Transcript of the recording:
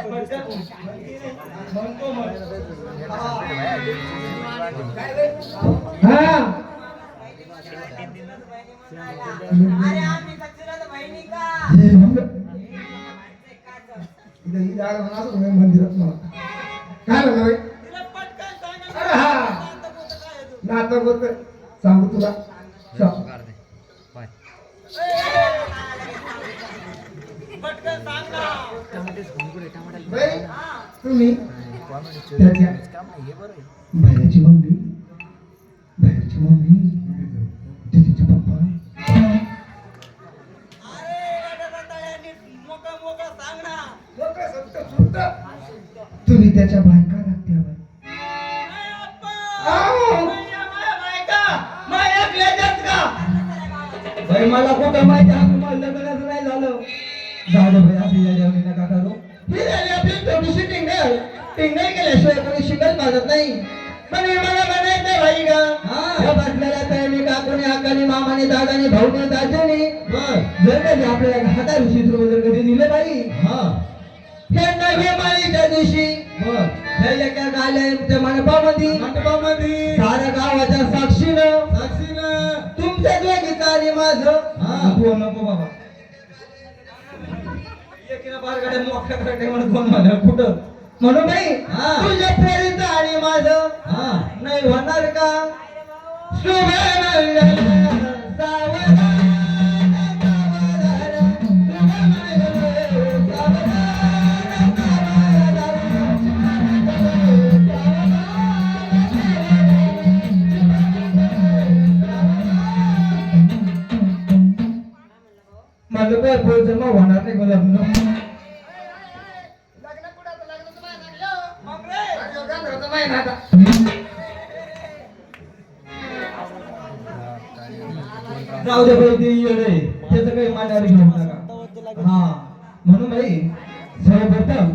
अरे आम्ही कचऱ्यात बहिणी का मंदिरात मला काय झालं बाई अरे हा नाटक होत सांगू तुला तुम्ही त्याच्या बाहेरची मम्मी तिच्या पप्पा तुम्ही त्याच्या बायका लागत्या बाई मला कुठं माहिती तुम्हाला लग्नच नाही झालं झालं भाई आपली नका करू ही झाली आपली थोडीशी टिंगल केल्याशिवाय कोणी शिकत भाजत नाही पण हे मला म्हणायचं नाही भाई का बसलेल्या तयारी काकोनी आकानी मामाने दादानी भाऊने दादानी जर कधी आपल्याला हाता ऋषी जर कधी दिले बाई हे नवे माळीच्या दिवशी हे एका गाल्या मंडपामध्ये साऱ्या गावाच्या साक्षीनं तुमच्या दोघीचं आणि माझं नको बाबा एकीनं बारगाड्या मोठ्या करते म्हणून कोण म्हणा कुठं म्हणून नाही तुझ्या पोरीचं आणि माझं नाही होणार का माझं काय पोरीचं मग होणार नाही मला लग्न जाऊ दे भाई ते येडे त्याचं काही मांडायला घेऊ नका म्हणून भाई सर्वप्रथम